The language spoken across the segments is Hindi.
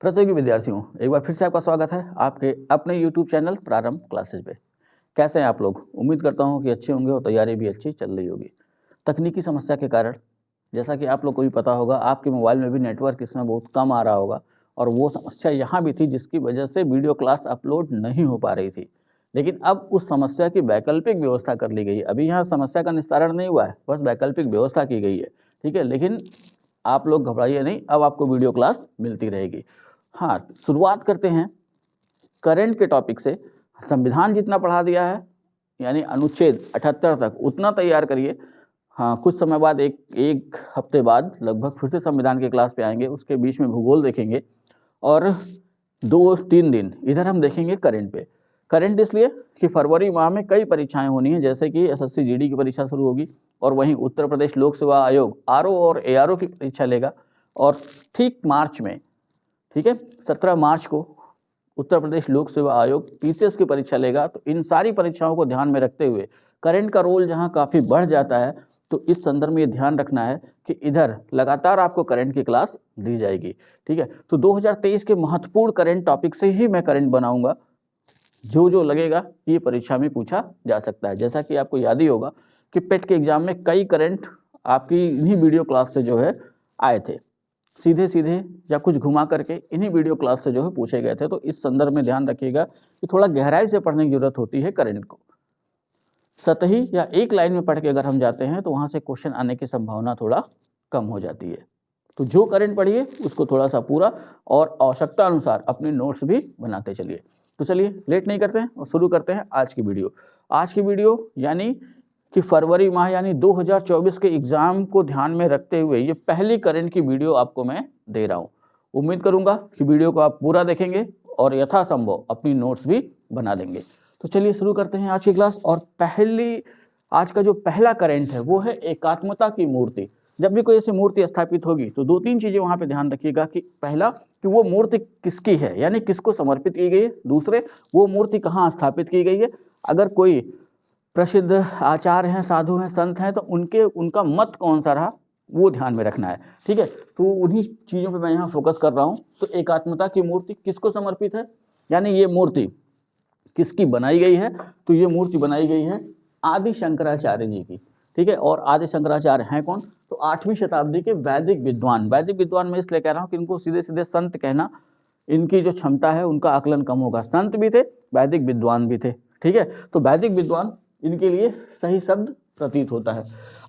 प्रतियोगी विद्यार्थियों, एक बार फिर से आपका स्वागत है आपके अपने YouTube चैनल प्रारंभ क्लासेज पे। कैसे हैं आप लोग? उम्मीद करता हूं कि अच्छे होंगे और तैयारी भी अच्छी चल रही होगी। तकनीकी समस्या के कारण, जैसा कि आप लोग को भी पता होगा, आपके मोबाइल में भी नेटवर्क इसमें बहुत कम आ रहा होगा और वो समस्या यहाँ भी थी जिसकी वजह से वीडियो क्लास अपलोड नहीं हो पा रही थी। लेकिन अब उस समस्या की वैकल्पिक व्यवस्था कर ली गई है। अभी यहाँ समस्या का निस्तारण नहीं हुआ है, बस वैकल्पिक व्यवस्था की गई है, ठीक है। लेकिन आप लोग घबराइए नहीं, अब आपको वीडियो क्लास मिलती रहेगी। हाँ, शुरुआत करते हैं करंट के टॉपिक से। संविधान जितना पढ़ा दिया है, यानी अनुच्छेद 78 तक, उतना तैयार करिए। हाँ, कुछ समय बाद एक हफ्ते बाद लगभग फिर से संविधान के क्लास पे आएंगे। उसके बीच में भूगोल देखेंगे और 2-3 दिन इधर हम देखेंगे करंट पे। करंट इसलिए कि फरवरी माह में कई परीक्षाएं होनी है, जैसे कि एसएससी जीडी की परीक्षा शुरू होगी और वहीं उत्तर प्रदेश लोक सेवा आयोग आरओ और एआरओ की परीक्षा लेगा। और ठीक मार्च में, ठीक है, 17 मार्च को उत्तर प्रदेश लोक सेवा आयोग टीसीएस की परीक्षा लेगा। तो इन सारी परीक्षाओं को ध्यान में रखते हुए करंट का रोल जहां काफ़ी बढ़ जाता है, तो इस संदर्भ में ये ध्यान रखना है कि इधर लगातार आपको करंट की क्लास दी जाएगी, ठीक है। तो 2023 के महत्वपूर्ण करंट टॉपिक से ही मैं करंट बनाऊंगा, जो लगेगा ये परीक्षा में पूछा जा सकता है। जैसा कि आपको याद ही होगा कि पेट के एग्जाम में कई करंट आपकी इन्हीं वीडियो क्लास से जो है आए थे, सीधे सीधे या कुछ घुमा करके इन्हीं वीडियो क्लास से जो है पूछे गए थे। तो इस संदर्भ में ध्यान रखिएगा कि थोड़ा गहराई से पढ़ने की जरूरत होती है करंट को। सतही या एक लाइन में पढ़ के अगर हम जाते हैं तो वहाँ से क्वेश्चन आने की संभावना थोड़ा कम हो जाती है। तो जो करंट पढ़िए उसको थोड़ा सा पूरा और आवश्यकता अनुसार अपने नोट्स भी बनाते चलिए। तो चलिए लेट नहीं करते हैं और शुरू करते हैं आज की वीडियो। आज की वीडियो यानी कि फरवरी माह यानी 2024 के एग्ज़ाम को ध्यान में रखते हुए ये पहली करंट की वीडियो आपको मैं दे रहा हूँ। उम्मीद करूँगा कि वीडियो को आप पूरा देखेंगे और यथासंभव अपनी नोट्स भी बना लेंगे। तो चलिए शुरू करते हैं आज की क्लास। और आज का जो पहला करंट है वो है एकात्मता की मूर्ति। जब भी कोई ऐसी मूर्ति स्थापित होगी तो 2-3 चीज़ें वहाँ पे ध्यान रखिएगा कि पहला कि वो मूर्ति किसकी है, यानी किसको समर्पित की गई है। दूसरे, वो मूर्ति कहाँ स्थापित की गई है। अगर कोई प्रसिद्ध आचार्य हैं, साधु हैं, संत हैं, तो उनका मत कौन सा रहा, वो ध्यान में रखना है, ठीक है। तो उन्हीं चीज़ों पे मैं यहाँ फोकस कर रहा हूँ। तो एकात्मता की मूर्ति किसको समर्पित है, यानी ये मूर्ति किसकी बनाई गई है। तो ये मूर्ति बनाई गई है आदि शंकराचार्य जी की, ठीक है। और आदि शंकराचार्य हैं कौन? तो 8वीं शताब्दी के वैदिक विद्वान। वैदिक विद्वान मैं इसलिए कह रहा हूँ कि इनको सीधे सीधे संत कहना, इनकी जो क्षमता है उनका आकलन कम होगा। संत भी थे, वैदिक विद्वान भी थे, ठीक है। तो वैदिक विद्वान इनके लिए सही शब्द प्रतीत होता है।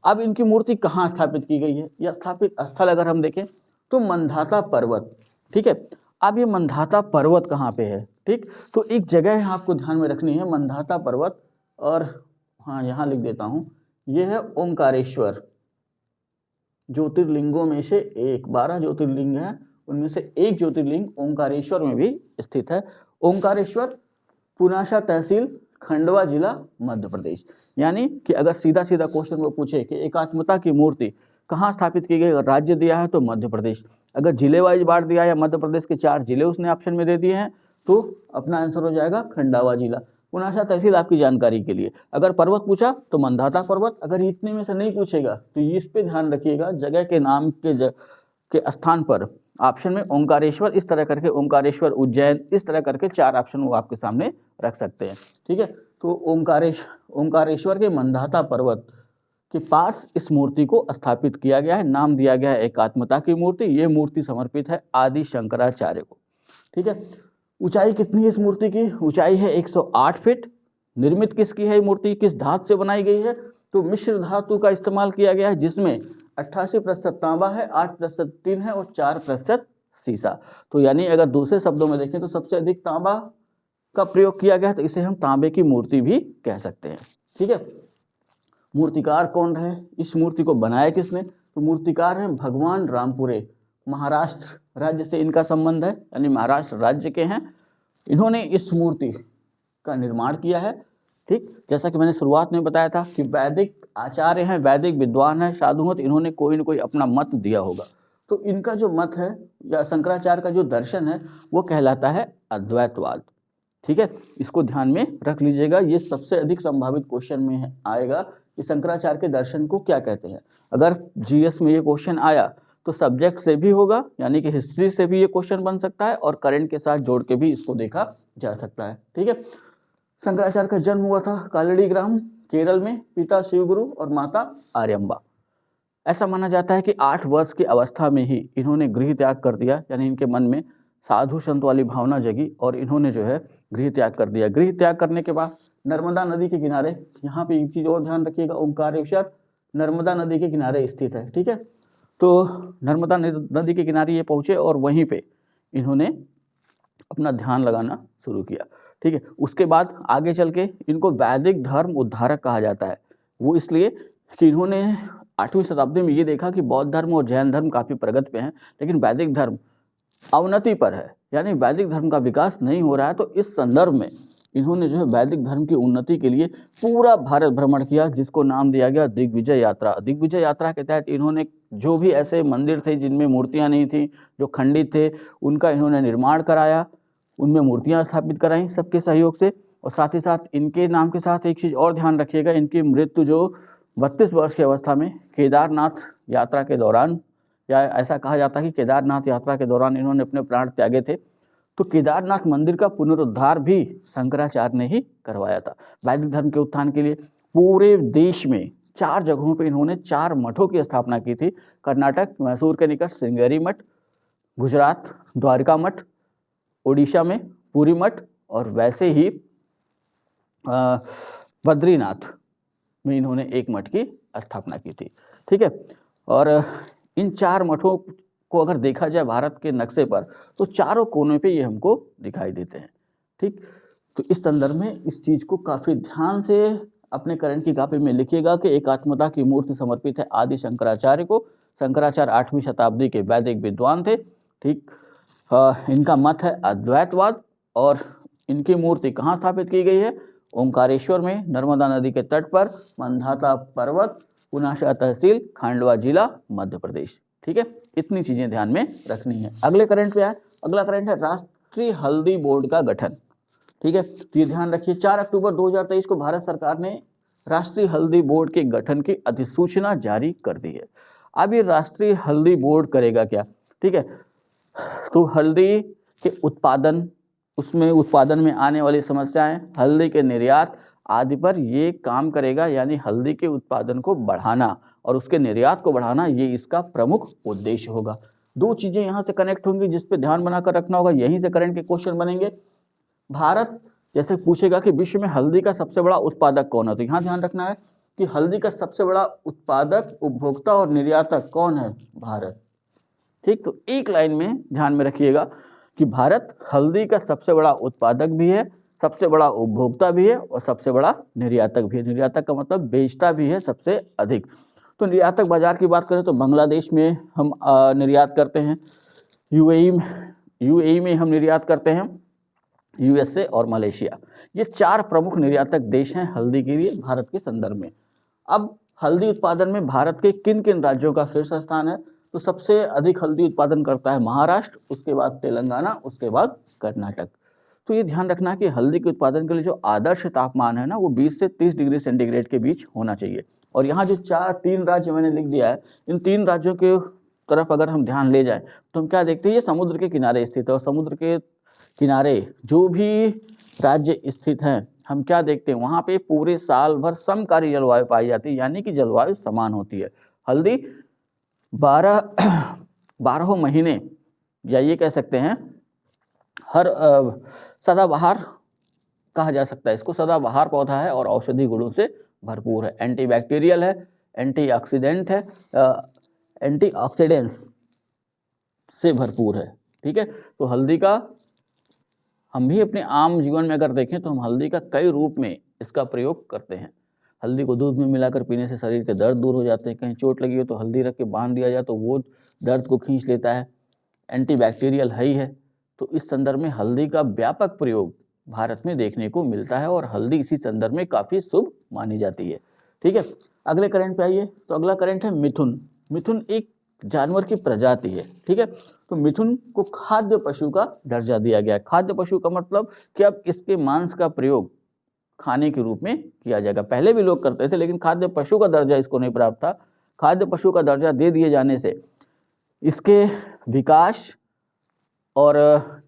अब इनकी मूर्ति कहाँ स्थापित की गई है, या स्थापित स्थल अगर हम देखें तो मंधाता पर्वत, ठीक है। अब ये मंधाता पर्वत कहाँ पे है, ठीक। तो एक जगह है आपको ध्यान में रखनी है, मंधाता पर्वत। और हाँ, यहाँ लिख देता हूँ, ये है ओंकारेश्वर। ज्योतिर्लिंगों में से एक, 12 ज्योतिर्लिंग हैं, उनमें से एक ज्योतिर्लिंग ओंकारेश्वर में भी स्थित है। ओंकारेश्वर पुनासा तहसील, खंडवा जिला, मध्य प्रदेश। यानी कि अगर सीधा सीधा क्वेश्चन वो पूछे कि एकात्मता की मूर्ति कहाँ स्थापित की गई, अगर राज्य दिया है तो मध्य प्रदेश, अगर जिले वाइज बांट दिया या मध्य प्रदेश के 4 जिले उसने ऑप्शन में दे दिए हैं, तो अपना आंसर हो जाएगा खंडवा जिला। पुनासा तहसील आपकी जानकारी के लिए। अगर पर्वत पूछा तो मंधाता पर्वत। अगर इतने में से नहीं पूछेगा तो इस पे ध्यान रखिएगा, जगह के नाम के स्थान पर ऑप्शन में ओंकारेश्वर, इस तरह करके ओंकारेश्वर, उज्जैन, इस तरह करके 4 ऑप्शन वो आपके सामने रख सकते हैं, ठीक है। तो ओंकारेश्वर के मंधाता पर्वत के पास इस मूर्ति को स्थापित किया गया है। नाम दिया गया है एकात्मता की मूर्ति। ये मूर्ति समर्पित है आदि शंकराचार्य को, ठीक है। ऊंचाई कितनी है इस मूर्ति की? ऊंचाई है 108 फीट। निर्मित किसकी है ये मूर्ति, किस धातु से बनाई गई है? तो मिश्र धातु का इस्तेमाल किया गया है, जिसमें 88% तांबा है, 8% टिन है और 4% सीसा। तो यानी अगर दूसरे शब्दों में देखें तो सबसे अधिक तांबा का प्रयोग किया गया है, तो इसे हम तांबे की मूर्ति भी कह सकते हैं, ठीक है। मूर्तिकार कौन रहे, इस मूर्ति को बनाया किसने? तो मूर्तिकार हैं भगवान रामपुरे, महाराष्ट्र राज्य से इनका संबंध है, यानी महाराष्ट्र राज्य के हैं। इन्होंने इस मूर्ति का निर्माण किया है, ठीक। जैसा कि मैंने शुरुआत में बताया था कि वैदिक आचार्य हैं, वैदिक विद्वान हैं, साधु हैं, तो इन्होंने कोई न कोई अपना मत दिया होगा। तो इनका जो मत है या शंकराचार्य का जो दर्शन है वो कहलाता है अद्वैतवाद, ठीक है। इसको ध्यान में रख लीजिएगा, ये सबसे अधिक संभावित क्वेश्चन में आएगा कि शंकराचार्य के दर्शन को क्या कहते हैं। अगर जीएस में ये क्वेश्चन आया तो सब्जेक्ट से भी होगा, यानी कि हिस्ट्री से भी ये क्वेश्चन बन सकता है और करंट के साथ जोड़ के भी इसको देखा जा सकता है। ठीक है, शंकराचार्य का जन्म हुआ था कालड़ी ग्राम केरल में, पिता शिवगुरु और माता आर्यम्बा। ऐसा माना जाता है कि 8 वर्ष की अवस्था में ही इन्होंने गृह त्याग कर दिया, यानी इनके मन में साधु संत वाली भावना जगी और इन्होंने जो है गृह त्याग कर दिया। गृह त्याग करने के बाद नर्मदा नदी के किनारे, यहाँ पे एक चीज़ और ध्यान रखिएगा, ओंकारेश्वर नर्मदा नदी के किनारे स्थित है। ठीक है, तो नर्मदा नदी के किनारे ये पहुँचे और वहीं पे इन्होंने अपना ध्यान लगाना शुरू किया। ठीक है, उसके बाद आगे चल के इनको वैदिक धर्म उद्धारक कहा जाता है। वो इसलिए कि इन्होंने 8वीं शताब्दी में ये देखा कि बौद्ध धर्म और जैन धर्म काफ़ी प्रगति पे हैं, लेकिन वैदिक धर्म अवनति पर है, यानी वैदिक धर्म का विकास नहीं हो रहा है। तो इस संदर्भ में इन्होंने जो है वैदिक धर्म की उन्नति के लिए पूरा भारत भ्रमण किया, जिसको नाम दिया गया दिग्विजय यात्रा। दिग्विजय यात्रा के तहत इन्होंने जो भी ऐसे मंदिर थे जिनमें मूर्तियां नहीं थी, जो खंडित थे, उनका इन्होंने निर्माण कराया, उनमें मूर्तियां स्थापित कराई सबके सहयोग से। और साथ ही साथ इनके नाम के साथ एक चीज़ और ध्यान रखिएगा, इनकी मृत्यु जो 32 वर्ष की अवस्था में केदारनाथ यात्रा के दौरान, या ऐसा कहा जाता है कि केदारनाथ यात्रा के दौरान इन्होंने अपने प्राण त्यागे थे। तो केदारनाथ मंदिर का पुनरुद्धार भी शंकराचार्य ने ही करवाया था। वैदिक धर्म के उत्थान के लिए पूरे देश में 4 जगहों पे इन्होंने 4 मठों की स्थापना की थी। कर्नाटक मैसूर के निकट श्रृंगेरी मठ, गुजरात द्वारका मठ, उड़ीसा में पुरी मठ और वैसे ही बद्रीनाथ में इन्होंने एक मठ की स्थापना की थी। ठीक है, और इन 4 मठों को अगर देखा जाए भारत के नक्शे पर तो चारों कोनों पे ये हमको दिखाई देते हैं। ठीक, तो इस संदर्भ में इस चीज़ को काफ़ी ध्यान से अपने करंट की कॉपी में लिखिएगा कि एकात्मता की मूर्ति समर्पित है आदि शंकराचार्य को। शंकराचार्य 8वीं शताब्दी के वैदिक विद्वान थे। ठीक, इनका मत है अद्वैतवाद और इनकी मूर्ति कहाँ स्थापित की गई है? ओंकारेश्वर में, नर्मदा नदी के तट पर, मंधाता पर्वत, पुनाशा तहसील, खांडवा जिला, मध्य प्रदेश। ठीक है, इतनी चीज़ें ध्यान में रखनी है। अगले करंट पे आए, अगला करंट है राष्ट्रीय हल्दी बोर्ड का गठन। ठीक है, तो ये ध्यान रखिए 4 अक्टूबर 2023 को भारत सरकार ने राष्ट्रीय हल्दी बोर्ड के गठन की अधिसूचना जारी कर दी है। अब ये राष्ट्रीय हल्दी बोर्ड करेगा क्या? ठीक है, तो हल्दी के उत्पादन, उसमें उत्पादन में आने वाली समस्याएं, हल्दी के निर्यात आदि पर ये काम करेगा, यानी हल्दी के उत्पादन को बढ़ाना और उसके निर्यात को बढ़ाना, ये इसका प्रमुख उद्देश्य होगा। 2 चीज़ें यहाँ से कनेक्ट होंगी जिस पे ध्यान बनाकर रखना होगा, यहीं से करंट के क्वेश्चन बनेंगे। भारत जैसे पूछेगा कि विश्व में हल्दी का सबसे बड़ा उत्पादक कौन है, तो यहाँ ध्यान रखना है कि हल्दी का सबसे बड़ा उत्पादक, उपभोक्ता और निर्यातक कौन है? भारत। ठीक, तो एक लाइन में ध्यान में रखिएगा कि भारत हल्दी का सबसे बड़ा उत्पादक भी है, सबसे बड़ा उपभोक्ता भी है और सबसे बड़ा निर्यातक भी है। निर्यातक का मतलब बेचता भी है सबसे अधिक। तो निर्यातक बाजार की बात करें तो बांग्लादेश में हम निर्यात करते हैं, यूएई में हम निर्यात करते हैं, यूएसए और मलेशिया, ये 4 प्रमुख निर्यातक देश हैं हल्दी के लिए भारत के संदर्भ में। अब हल्दी उत्पादन में भारत के किन किन राज्यों का शीर्ष स्थान है? तो सबसे अधिक हल्दी उत्पादन करता है महाराष्ट्र, उसके बाद तेलंगाना, उसके बाद कर्नाटक। तो ये ध्यान रखना कि हल्दी के उत्पादन के लिए जो आदर्श तापमान है ना, वो 20 से 30 डिग्री सेंटीग्रेड के बीच होना चाहिए। और यहाँ जो 3 राज्य मैंने लिख दिया है, इन 3 राज्यों के तरफ अगर हम ध्यान ले जाएं तो हम क्या देखते हैं? ये समुद्र के किनारे स्थित है और समुद्र के किनारे जो भी राज्य स्थित हैं, हम क्या देखते हैं? वहाँ पे पूरे साल भर समकारी जलवायु पाई जाती है, यानी कि जलवायु समान होती है। हल्दी 12 महीने, या ये कह सकते हैं हर सदाबहार कहा जा सकता है इसको, सदाबहार पौधा है और औषधि गुणों से भरपूर है, एंटीबैक्टीरियल है, एंटीऑक्सीडेंट है, एंटीऑक्सीडेंट्स से भरपूर है। ठीक है, तो हल्दी का हम भी अपने आम जीवन में अगर देखें तो हम हल्दी का कई रूप में इसका प्रयोग करते हैं। हल्दी को दूध में मिलाकर पीने से शरीर के दर्द दूर हो जाते हैं, कहीं चोट लगी हो तो हल्दी रख के बांध दिया जाए तो वो दर्द को खींच लेता है, एंटीबैक्टीरियल है ही है। तो इस संदर्भ में हल्दी का व्यापक प्रयोग भारत में देखने को मिलता है और हल्दी इसी संदर्भ में काफ़ी शुभ मानी जाती है। ठीक है, अगले करंट पे आइए, तो अगला करंट है मिथुन। मिथुन एक जानवर की प्रजाति है। ठीक है, तो मिथुन को खाद्य पशु का दर्जा दिया गया है। खाद्य पशु का मतलब कि अब इसके मांस का प्रयोग खाने के रूप में किया जाएगा। पहले भी लोग करते थे, लेकिन खाद्य पशु का दर्जा इसको नहीं प्राप्त था। खाद्य पशु का दर्जा दे दिए जाने से इसके विकास और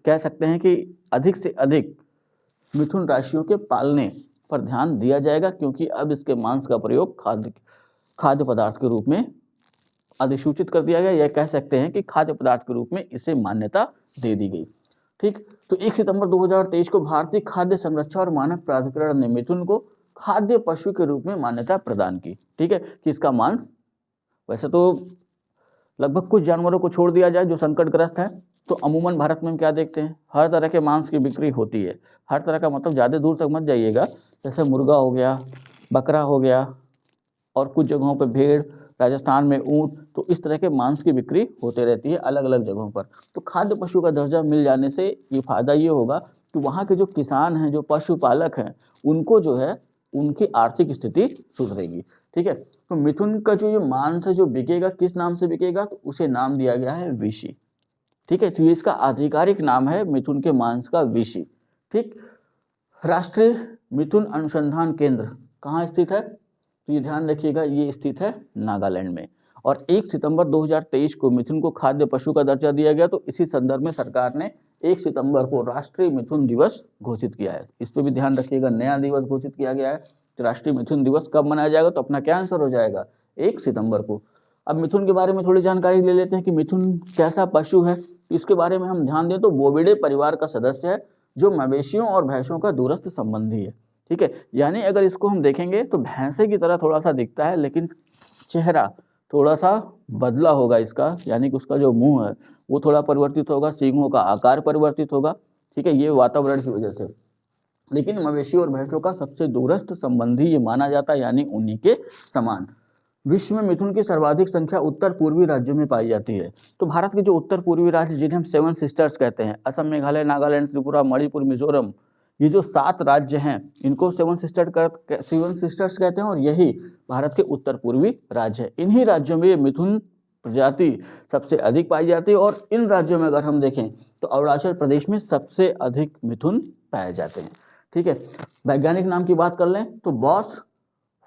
कह सकते हैं कि अधिक से अधिक मिथुन राशियों के पालने पर ध्यान दिया जाएगा, क्योंकि अब इसके मांस का प्रयोग खाद्य पदार्थ के रूप में अधिसूचित कर दिया गया, या कह सकते हैं कि खाद्य पदार्थ के रूप में इसे मान्यता दे दी गई। ठीक, तो 1 सितंबर 2023 को भारतीय खाद्य संरक्षण और मानक प्राधिकरण ने मिथुन को खाद्य पशु के रूप में मान्यता प्रदान की। ठीक है, कि इसका मांस, वैसे तो लगभग कुछ जानवरों को छोड़ दिया जाए जो संकटग्रस्त है, तो अमूमन भारत में हम क्या देखते हैं, हर तरह के मांस की बिक्री होती है। हर तरह का मतलब ज़्यादा दूर तक मत जाइएगा, जैसे मुर्गा हो गया, बकरा हो गया, और कुछ जगहों पर भेड़, राजस्थान में ऊँट, तो इस तरह के मांस की बिक्री होते रहती है अलग अलग जगहों पर। तो खाद्य पशु का दर्जा मिल जाने से ये फायदा ये होगा कि वहाँ के जो किसान हैं, जो पशुपालक हैं, उनको जो है उनकी आर्थिक स्थिति सुधरेगी। ठीक है, तो मिथुन का जो ये मांस है जो बिकेगा, किस नाम से बिकेगा, तो उसे नाम दिया गया है विशी। ठीक है, तो ये इसका आधिकारिक नाम है मिथुन के मांस का विशी। ठीक, राष्ट्रीय मिथुन अनुसंधान केंद्र कहाँ स्थित है, तो ये ध्यान रखिएगा, ये स्थित है नागालैंड में। और 1 सितंबर 2023 को मिथुन को खाद्य पशु का दर्जा दिया गया, तो इसी संदर्भ में सरकार ने 1 सितंबर को राष्ट्रीय मिथुन दिवस घोषित किया है। इस पर भी ध्यान रखिएगा, नया दिवस घोषित किया गया है। तो राष्ट्रीय मिथुन दिवस कब मनाया जाएगा, तो अपना क्या आंसर हो जाएगा, 1 सितंबर को। अब मिथुन के बारे में थोड़ी जानकारी ले लेते हैं कि मिथुन कैसा पशु है। इसके बारे में हम ध्यान दें तो बोविडे परिवार का सदस्य है, जो मवेशियों और भैंसों का दूरस्थ संबंधी है। ठीक है, यानी अगर इसको हम देखेंगे तो भैंसे की तरह थोड़ा सा दिखता है, लेकिन चेहरा थोड़ा सा बदला होगा इसका, यानी कि उसका जो मुंह है वो थोड़ा परिवर्तित होगा, सींगों का आकार परिवर्तित होगा। ठीक है, ये वातावरण की वजह से। लेकिन मवेशी और भैंसों का सबसे दूरस्थ संबंधी ये माना जाता है, यानी उन्हीं के समान। विश्व में मिथुन की सर्वाधिक संख्या उत्तर पूर्वी राज्यों में पाई जाती है। तो भारत के जो उत्तर पूर्वी राज्य, जिन्हें हम 7 सिस्टर्स कहते हैं, असम, मेघालय, नागालैंड, त्रिपुरा, मणिपुर, मिजोरम, ये जो 7 राज्य हैं, इनको 7 सिस्टर्स कहते हैं, और यही भारत के उत्तर पूर्वी राज्य है। इन्हीं राज्यों में ये मिथुन प्रजाति सबसे अधिक पाई जाती है। और इन राज्यों में अगर हम देखें तो अरुणाचल प्रदेश में सबसे अधिक मिथुन पाए जाते हैं। ठीक है, वैज्ञानिक नाम की बात कर लें तो बॉस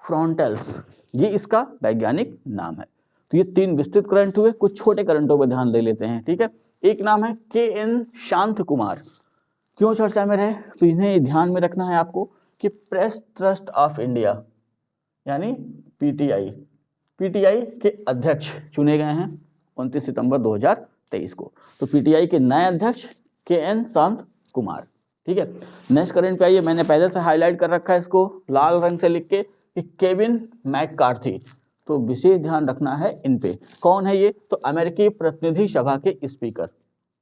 फ्रंटल्स, ये इसका वैज्ञानिक नाम है। तो ये 3 विस्तृत करंट हुए, कुछ छोटे करंटों पर ध्यान दे लेते हैं। ठीक है, एक नाम है KN शांत कुमार। क्यों चर्चा में रहे, तो इन्हें ध्यान में रखना है आपको कि प्रेस ट्रस्ट ऑफ इंडिया यानी PTI के अध्यक्ष चुने गए हैं 29 सितंबर 2023 को। तो PTI के नए अध्यक्ष KN शांत कुमार। ठीक है, नेक्स्ट करंट पे आइए, मैंने पहले से हाईलाइट कर रखा है इसको लाल रंग से लिख के कि केविन मैककार्थी। तो विशेष ध्यान रखना है इन पे। कौन है ये, तो अमेरिकी प्रतिनिधि सभा के स्पीकर।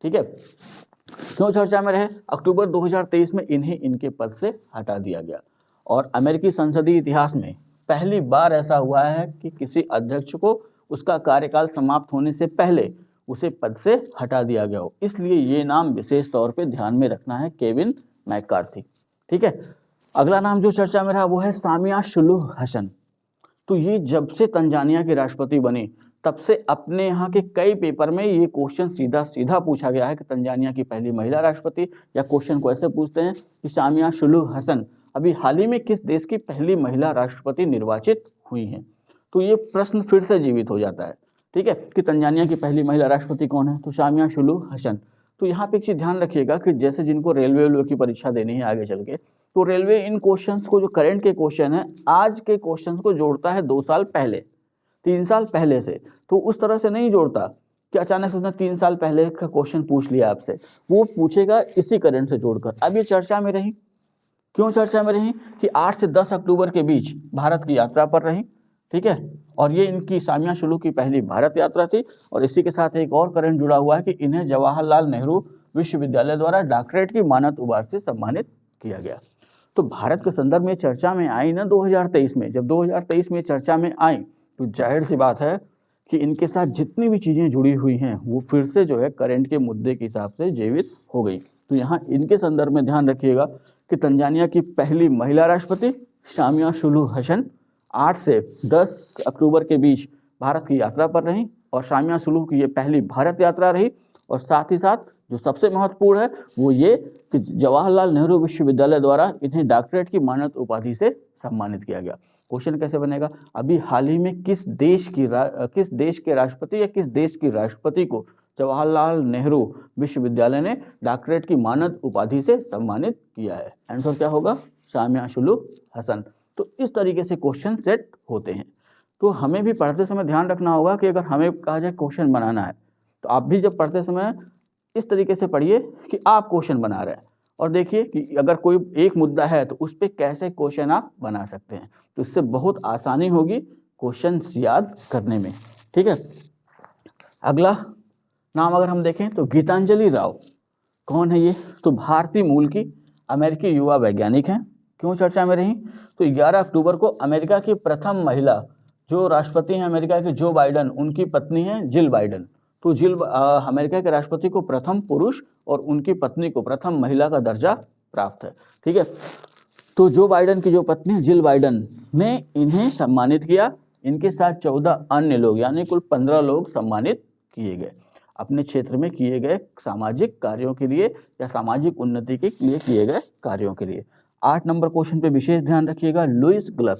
ठीक है, क्यों चर्चा में रहे, अक्टूबर 2023 में इन्हें इनके पद से हटा दिया गया। और अमेरिकी संसदीय इतिहास में पहली बार ऐसा हुआ है कि किसी अध्यक्ष को उसका कार्यकाल समाप्त होने से पहले उसे पद से हटा दिया गया हो, इसलिए ये नाम विशेष तौर पे ध्यान में रखना है, केविन मैककार्थी। ठीक है, अगला नाम जो चर्चा में रहा वो है सामिया सुलूह हसन। तो ये जब से तंजानिया के राष्ट्रपति बने तब से अपने यहाँ के कई पेपर में ये क्वेश्चन सीधा सीधा पूछा गया है कि तंजानिया की पहली महिला राष्ट्रपति, या क्वेश्चन को ऐसे पूछते हैं कि सामिया सुलूह हसन अभी हाल ही में किस देश की पहली महिला राष्ट्रपति निर्वाचित हुई हैं। तो ये प्रश्न फिर से जीवित हो जाता है। ठीक है, कि तंजानिया की पहली महिला राष्ट्रपति कौन है, तो सामिया सुलूह हसन। तो यहाँ पे एक चीज़ ध्यान रखिएगा कि जैसे जिनको रेलवे की परीक्षा देनी है आगे चल के, तो रेलवे इन क्वेश्चंस को, जो करंट के क्वेश्चन है, आज के क्वेश्चंस को जोड़ता है 2 साल पहले, 3 साल पहले से। तो उस तरह से नहीं जोड़ता कि अचानक से उसने 3 साल पहले का क्वेश्चन पूछ लिया आपसे, वो पूछेगा इसी करंट से जोड़कर। अब ये चर्चा में रही, क्यों चर्चा में रही कि 8 से 10 अक्टूबर के बीच भारत की यात्रा पर रही। ठीक है, और ये इनकी सामिया सुलूह की पहली भारत यात्रा थी। और इसी के साथ एक और करंट जुड़ा हुआ है कि इन्हें जवाहरलाल नेहरू विश्वविद्यालय द्वारा डॉक्टरेट की मानद उपाधि से सम्मानित किया गया। तो भारत के संदर्भ में चर्चा में आई ना 2023 में, जब 2023 में चर्चा में आई तो जाहिर सी बात है कि इनके साथ जितनी भी चीज़ें जुड़ी हुई हैं वो फिर से जो है करंट के मुद्दे के हिसाब से जीवित हो गई। तो यहाँ इनके संदर्भ में ध्यान रखिएगा कि तंजानिया की पहली महिला राष्ट्रपति सामिया सुलूह हसन 8 से 10 अक्टूबर के बीच भारत की यात्रा पर रहीं, और सामिया सुलूह की ये पहली भारत यात्रा रही। और साथ ही साथ जो सबसे महत्वपूर्ण है वो ये कि जवाहरलाल नेहरू विश्वविद्यालय द्वारा इन्हें डॉक्टरेट की मानद उपाधि से सम्मानित किया गया। क्वेश्चन कैसे बनेगा, अभी हाल ही में किस देश के राष्ट्रपति या किस देश की राष्ट्रपति को जवाहरलाल नेहरू विश्वविद्यालय ने डॉक्टरेट की मानद उपाधि से सम्मानित किया है। आंसर क्या होगा, सामिया सुलूह हसन। तो इस तरीके से क्वेश्चन सेट होते हैं। तो हमें भी पढ़ते समय ध्यान रखना होगा कि अगर हमें कहा जाए क्वेश्चन बनाना है तो आप भी जब पढ़ते समय इस तरीके से पढ़िए कि आप क्वेश्चन बना रहे हैं और देखिए कि अगर कोई एक मुद्दा है तो उस पर कैसे क्वेश्चन आप बना सकते हैं। तो इससे बहुत आसानी होगी क्वेश्चन याद करने में। ठीक है, अगला नाम अगर हम देखें तो गीतांजलि राव, कौन है ये, तो भारतीय मूल की अमेरिकी युवा वैज्ञानिक हैं। क्यों चर्चा में रही, तो 11 अक्टूबर को अमेरिका की प्रथम महिला जो राष्ट्रपति हैं अमेरिका के जो बाइडन, उनकी पत्नी है जिल बाइडन। तो अमेरिका के राष्ट्रपति को प्रथम पुरुष और उनकी पत्नी को प्रथम महिला का दर्जा प्राप्त है। ठीक है, तो जो बाइडन की जो पत्नी जिल बाइडन ने इन्हें सम्मानित किया। इनके साथ 14 अन्य लोग यानी कुल 15 लोग सम्मानित किए गए अपने क्षेत्र में किए गए सामाजिक कार्यों के लिए या सामाजिक उन्नति के लिए किए गए कार्यों के लिए। 8 नंबर क्वेश्चन पे विशेष ध्यान रखिएगा, लुईस ग्लक।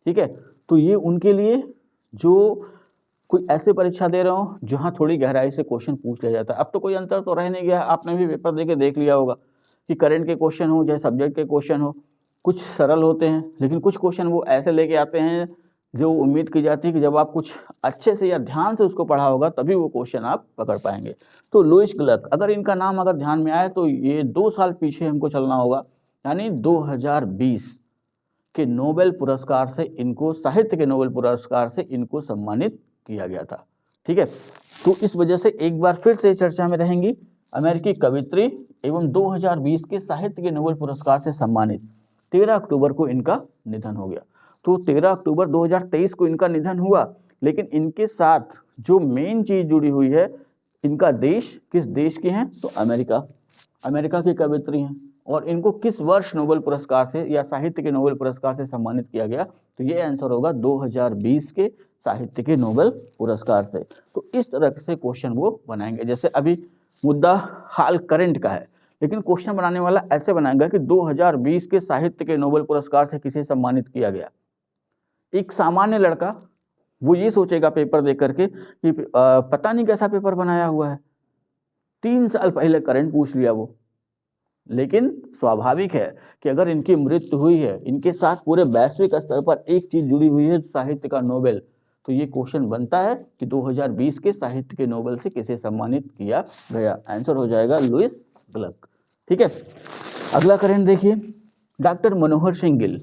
ठीक है, तो ये उनके लिए जो कोई ऐसे परीक्षा दे रहे हो जहाँ थोड़ी गहराई से क्वेश्चन पूछ लिया जाता है। अब तो कोई अंतर तो रह नहीं गया, आपने भी पेपर दे के देख लिया होगा कि करंट के क्वेश्चन हो चाहे सब्जेक्ट के क्वेश्चन हो, कुछ सरल होते हैं लेकिन कुछ क्वेश्चन वो ऐसे लेके आते हैं जो उम्मीद की जाती है कि जब आप कुछ अच्छे से या ध्यान से उसको पढ़ा होगा तभी वो क्वेश्चन आप पकड़ पाएंगे। तो लुईस ग्लक, अगर इनका नाम अगर ध्यान में आए तो ये 2 साल पीछे हमको चलना होगा, यानी 2020 के नोबेल पुरस्कार से इनको, साहित्य के नोबेल पुरस्कार से इनको सम्मानित किया गया था। ठीक है, तो इस वजह से एक बार फिर से चर्चा में रहेंगी अमेरिकी कवित्री एवं 2020 के साहित्य के नोबेल पुरस्कार से सम्मानित। 13 अक्टूबर को इनका निधन हो गया। तो 13 अक्टूबर 2023 को इनका निधन हुआ, लेकिन इनके साथ जो मेन चीज जुड़ी हुई है, इनका देश किस देश के हैं, तो अमेरिका की कवित्री हैं। और इनको किस वर्ष नोबेल पुरस्कार से या साहित्य के नोबेल पुरस्कार से सम्मानित किया गया, तो ये आंसर होगा 2020 के साहित्य के नोबेल पुरस्कार से। तो इस तरह से क्वेश्चन वो बनाएंगे। जैसे अभी मुद्दा हाल करंट का है, लेकिन क्वेश्चन बनाने वाला ऐसे बनाएगा कि 2020 के साहित्य के नोबेल पुरस्कार से किसे सम्मानित किया गया। एक सामान्य लड़का वो ये सोचेगा पेपर देख करके कि पता नहीं कैसा पेपर बनाया हुआ है, 3 साल पहले करंट पूछ लिया वो। लेकिन स्वाभाविक है कि अगर इनकी मृत्यु हुई है, इनके साथ पूरे वैश्विक स्तर पर एक चीज जुड़ी हुई है साहित्य का नोबेल, तो ये क्वेश्चन बनता है कि 2020 के साहित्य के नोबेल से किसे सम्मानित किया गया। आंसर हो जाएगा लुईस ग्लक। ठीक है, अगला करंट देखिए, डॉक्टर मनोहर सिंह गिल।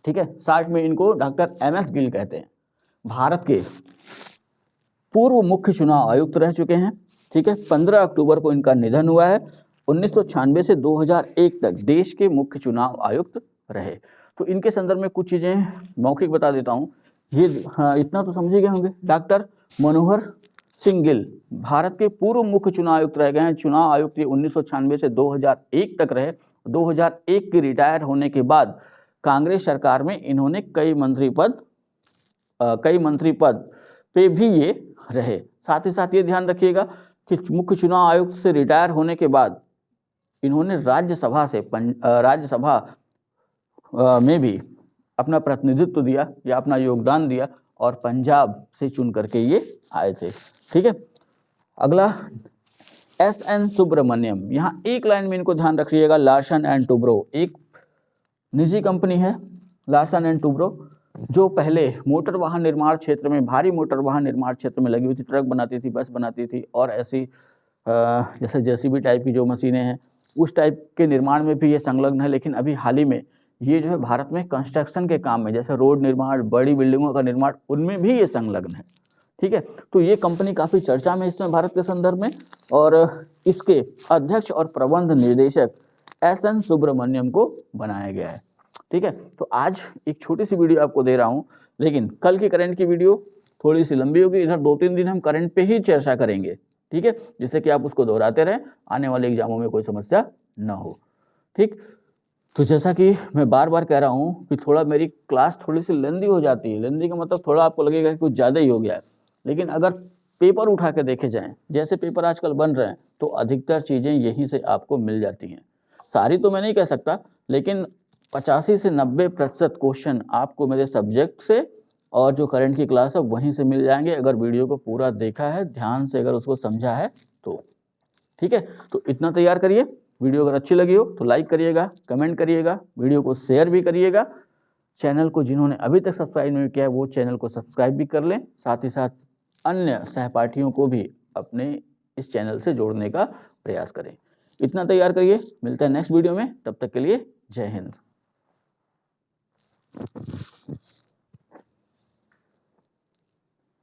ठीक है, शॉर्ट में इनको डॉक्टर MS गिल कहते हैं। भारत के पूर्व मुख्य चुनाव आयुक्त रह चुके हैं। ठीक है, 15 अक्टूबर को इनका निधन हुआ है। 1996 से 2001 तक देश के मुख्य चुनाव आयुक्त रहे। तो इनके संदर्भ में कुछ चीजें मौखिक बता देता हूँ। ये इतना तो समझे गए होंगे, डॉक्टर मनोहर सिंह गिल भारत के पूर्व मुख्य चुनाव आयुक्त रह गए हैं। चुनाव आयुक्त ये 1996 से 2001 तक रहे। 2001 के रिटायर होने के बाद कांग्रेस सरकार में इन्होंने कई मंत्री पद पे भी ये रहे। साथ ही साथ ये ध्यान रखिएगा कि मुख्य चुनाव आयुक्त से रिटायर होने के बाद इन्होंने राज्यसभा में भी अपना प्रतिनिधित्व दिया या अपना योगदान दिया और पंजाब से चुन करके ये आए थे। ठीक है, अगला SN सुब्रमण्यम। यहाँ एक लाइन में इनको ध्यान रखिएगा, लार्सन एंड टुब्रो एक निजी कंपनी है, लार्सन एंड टुब्रो, जो पहले मोटर वाहन निर्माण क्षेत्र में, भारी मोटर वाहन निर्माण क्षेत्र में लगी हुई थी। ट्रक बनाती थी, बस बनाती थी और ऐसी जैसे JCB टाइप की जो मशीनें हैं उस टाइप के निर्माण में भी ये संलग्न है। लेकिन अभी हाल ही में ये जो है भारत में कंस्ट्रक्शन के काम में, जैसे रोड निर्माण, बड़ी बिल्डिंगों का निर्माण, उनमें भी ये संलग्न है। ठीक है, तो ये कंपनी काफ़ी चर्चा में इसमें भारत के संदर्भ में, और इसके अध्यक्ष और प्रबंध निदेशक SN सुब्रमण्यम को बनाया गया है। ठीक है, तो आज एक छोटी सी वीडियो आपको दे रहा हूँ, लेकिन कल की करंट की वीडियो थोड़ी सी लंबी होगी। इधर 2-3 दिन हम करंट पे ही चर्चा करेंगे। ठीक है, जिससे कि आप उसको दोहराते रहें, आने वाले एग्जामों में कोई समस्या ना हो। ठीक, तो जैसा कि मैं बार बार कह रहा हूँ कि थोड़ा मेरी क्लास थोड़ी सी लेंदी हो जाती है। लेंदी का मतलब थोड़ा आपको लगेगा कि कुछ ज़्यादा ही हो गया है, लेकिन अगर पेपर उठा के देखे जाएँ, जैसे पेपर आजकल बन रहे हैं, तो अधिकतर चीज़ें यहीं से आपको मिल जाती हैं। सारी तो मैं नहीं कह सकता, लेकिन 85 से 90% क्वेश्चन आपको मेरे सब्जेक्ट से और जो करंट की क्लास है वहीं से मिल जाएंगे, अगर वीडियो को पूरा देखा है, ध्यान से अगर उसको समझा है तो। ठीक है, तो इतना तैयार करिए। वीडियो अगर अच्छी लगी हो तो लाइक करिएगा, कमेंट करिएगा, वीडियो को शेयर भी करिएगा। चैनल को जिन्होंने अभी तक सब्सक्राइब नहीं किया है वो चैनल को सब्सक्राइब भी कर लें, साथ ही साथ अन्य सहपाठियों को भी अपने इस चैनल से जोड़ने का प्रयास करें। इतना तैयार करिए, मिलते हैं नेक्स्ट वीडियो में, तब तक के लिए जय हिंद।